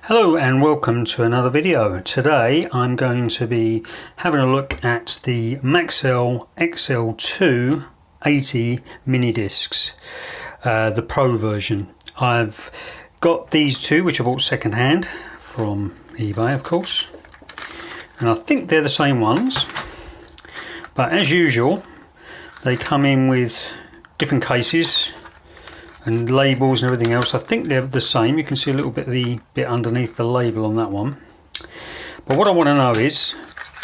Hello and welcome to another video. Today I'm going to be having a look at the Maxell XL-II 80 mini discs, the Pro version. I've got these two, which I bought second hand from eBay, of course, and I think they're the same ones, but as usual they come in with different cases and labels and everything else. I think they're the same. You can see a little bit of the bit underneath the label on that one. But what I want to know is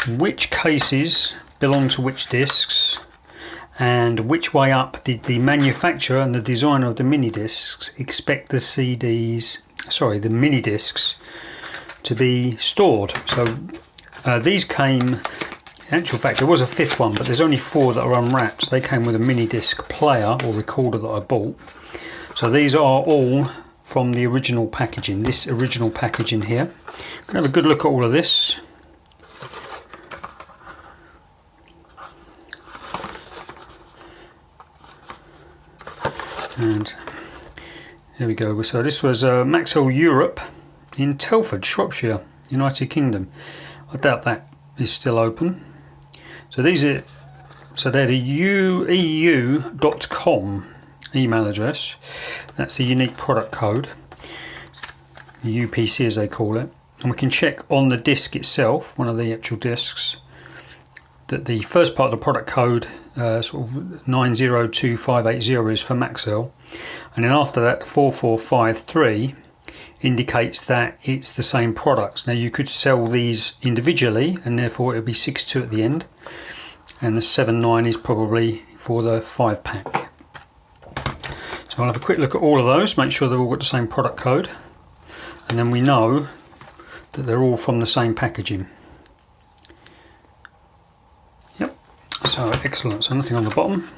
which cases belong to which discs and which way up did the manufacturer and the designer of the mini discs expect the mini discs to be stored. So these came, in actual fact there was a fifth one, but there's only four that are unwrapped. They came with a mini disc player or recorder that I bought. So these are all from the original packaging, this original packaging here. I'm going to have a good look at all of this. And here we go. So this was Maxell Europe in Telford, Shropshire, United Kingdom. I doubt that is still open. So these are, they're the eu.com email address. That's the unique product code, the UPC as they call it, and we can check on the disc itself, one of the actual discs, that the first part of the product code, sort of 902580, is for Maxell, and then after that 4453 indicates that it's the same products. Now you could sell these individually and therefore it would be 62 at the end, and the 79 is probably for the 5-pack. So I'll have a quick look at all of those, make sure they've all got the same product code, and then we know that they're all from the same packaging. Yep, so excellent. So nothing on the bottom.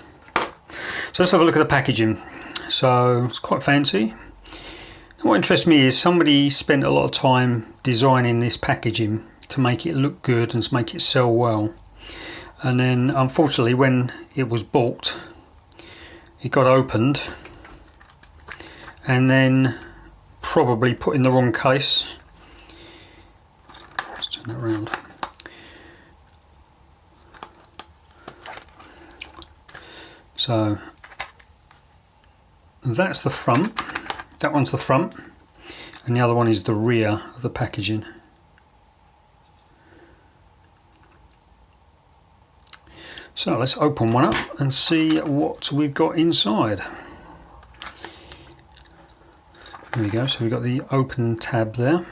So let's have a look at the packaging. So it's quite fancy. And what interests me is somebody spent a lot of time designing this packaging to make it look good and to make it sell well. And then unfortunately when it was bought, it got opened and then probably put in the wrong case. Let's turn that around. So that's the front, that one's the front, and the other one is the rear of the packaging. So let's open one up and see what we've got inside. There we go, so we've got the open tab there.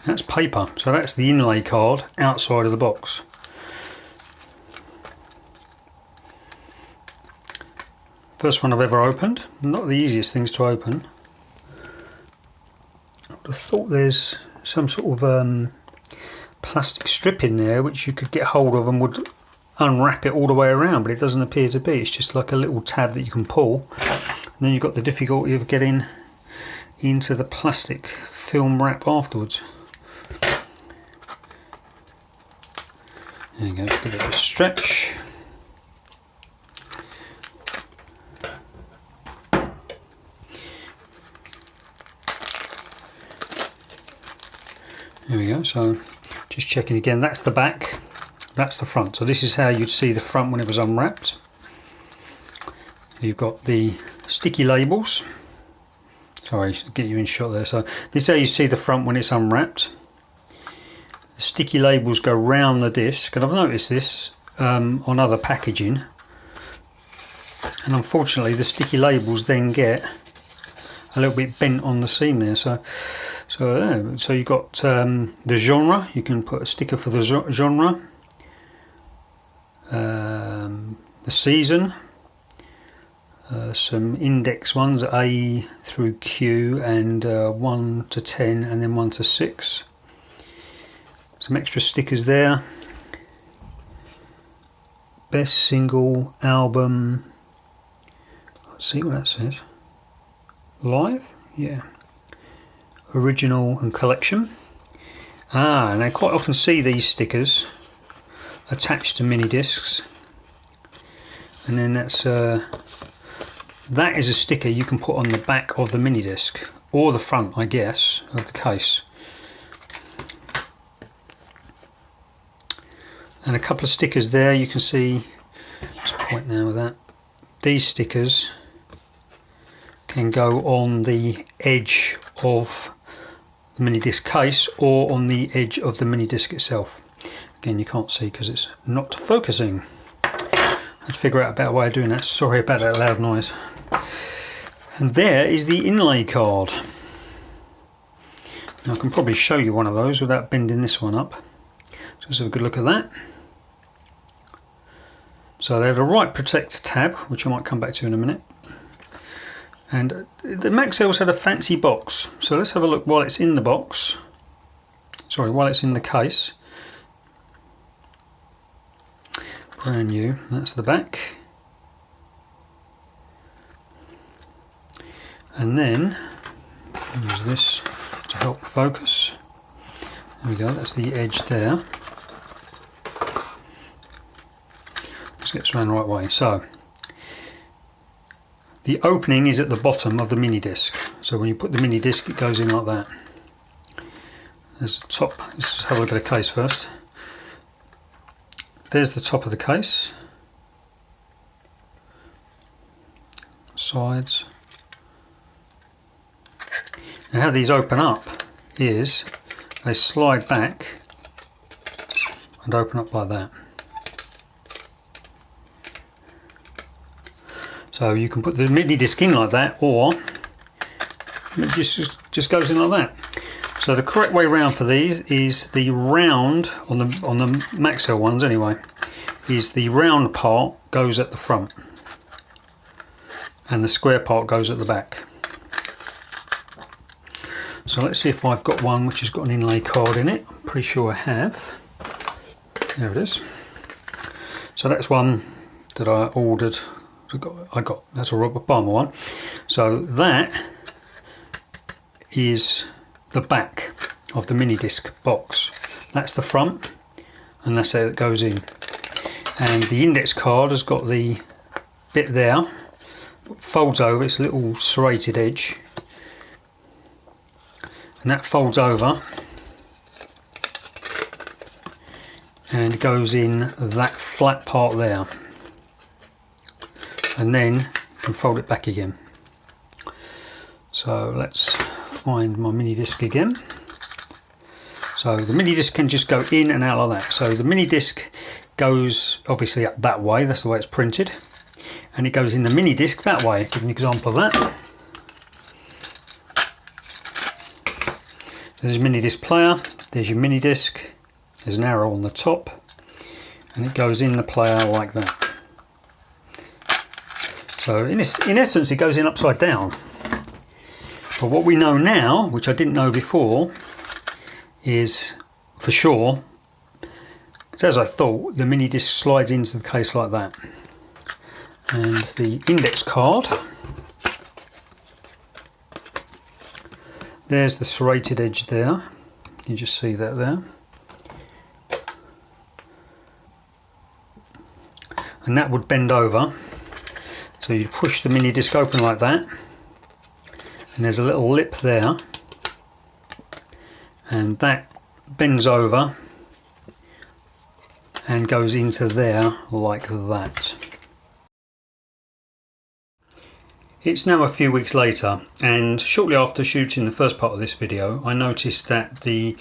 That's paper, so that's the inlay card outside of the box. First one I've ever opened, not the easiest things to open. I would have thought there's some sort of plastic strip in there which you could get hold of and would unwrap it all the way around, but it doesn't appear to be. It's just like a little tab that you can pull, and then you've got the difficulty of getting into the plastic film wrap afterwards. There you go, give it a stretch. There we go, so just checking again, that's the back, that's the front. So this is how you'd see the front when it was unwrapped. You've got the sticky labels. Sorry, get you in shot there. So this is how you see the front when it's unwrapped. The sticky labels go round the disc, and I've noticed this on other packaging. And unfortunately the sticky labels then get a little bit bent on the seam there. So you've got the genre, you can put a sticker for the genre, the season, some index ones, A through Q, and 1 to 10 and then 1 to 6. Some extra stickers there. Best single album, let's see what that says. Live? Yeah. Original and collection. And I quite often see these stickers attached to Minidiscs, and then that is a sticker you can put on the back of the Minidisc, or the front, I guess, of the case. And a couple of stickers there, you can see, just point now with that, these stickers can go on the edge of the Minidisc case or on the edge of the Minidisc itself. Again, you can't see because it's not focusing. Let's figure out a better way of doing that. Sorry about that loud noise. And there is the inlay card. Now I can probably show you one of those without bending this one up. So let's have a good look at that. So they have a Right Protect tab, which I might come back to in a minute. And the Maxell's had a fancy box. So let's have a look while it's in the box. Sorry, while it's in the case. Brand new, that's the back. And then, use this to help focus. There we go, that's the edge there. Let's get this around the right way. So, the opening is at the bottom of the Minidisc. So when you put the Minidisc, it goes in like that. There's the top. Let's have a look at the case first. There's the top of the case. Sides. Now how these open up is they slide back and open up like that. So you can put the Minidisc in like that, or it just goes in like that. So the correct way round for these is the round, on the Maxell ones anyway, is the round part goes at the front and the square part goes at the back. So let's see if I've got one which has got an inlay card in it. I'm pretty sure I have. There it is. So that's one that I ordered. That's a Robert Palmer one. So that is the back of the Minidisc box. That's the front, and that's how it goes in. And the index card has got the bit there, folds over, it's a little serrated edge, and that folds over and goes in that flat part there, and then you can fold it back again. So let's find my Minidisc again. So the Minidisc can just go in and out like that. So the Minidisc goes obviously up that way, that's the way it's printed, and it goes in the Minidisc that way. Give an example of that. There's your Minidisc player, there's your Minidisc, there's an arrow on the top, and it goes in the player like that. So in essence it goes in upside down. But what we know now, which I didn't know before, is for sure, it's as I thought, the Minidisc slides into the case like that. And the index card, there's the serrated edge there, you just see that there. And that would bend over, so you push the Minidisc open like that, and there's a little lip there, and that bends over and goes into there like that. It's now a few weeks later, and shortly after shooting the first part of this video I noticed that the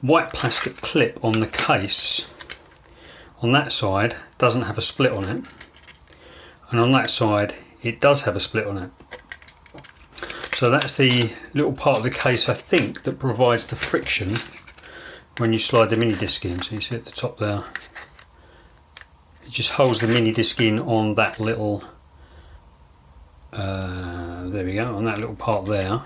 white plastic clip on the case on that side doesn't have a split on it, and on that side it does have a split on it. So that's the little part of the case, I think, that provides the friction when you slide the Minidisc in. So you see at the top there, it just holds the Minidisc in on that little, there we go, on that little part there.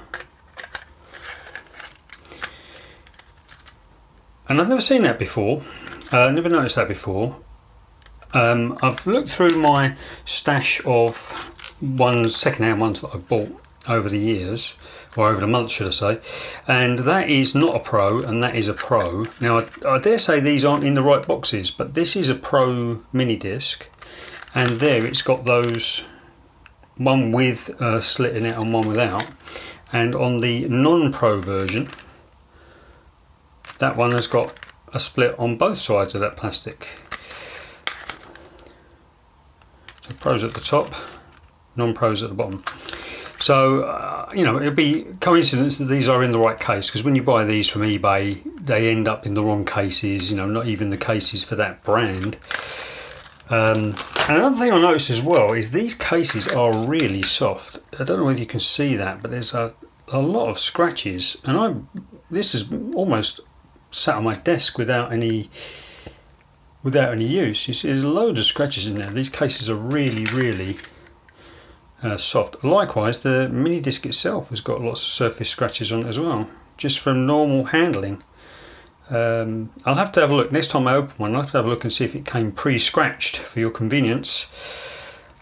And I've never seen that before, never noticed that before. I've looked through my stash of second-hand ones that I bought, over the years, or over the months should I say, and that is not a Pro and that is a Pro. Now I dare say these aren't in the right boxes, but this is a Pro mini disc, and there it's got those, one with a slit in it and one without, and on the non-Pro version that one has got a split on both sides of that plastic. So Pros at the top, non-Pros at the bottom. So, you know, it'd be coincidence that these are in the right case, because when you buy these from eBay, they end up in the wrong cases, you know, not even the cases for that brand. And another thing I noticed as well is these cases are really soft. I don't know whether you can see that, but there's a lot of scratches, and this is almost sat on my desk without any use. You see there's loads of scratches in there. These cases are really soft. Likewise, the mini disc itself has got lots of surface scratches on it as well, just from normal handling. I'll have to have a look next time I open one. I'll have to have a look and see if it came pre-scratched for your convenience.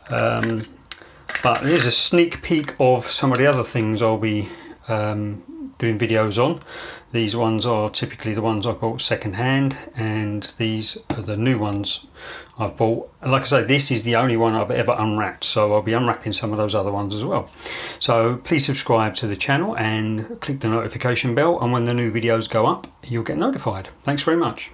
But here's a sneak peek of some of the other things I'll be doing videos on. These ones are typically the ones I bought second hand, and these are the new ones I've bought. And like I say, this is the only one I've ever unwrapped, so I'll be unwrapping some of those other ones as well. So please subscribe to the channel and click the notification bell, and when the new videos go up you'll get notified. Thanks very much.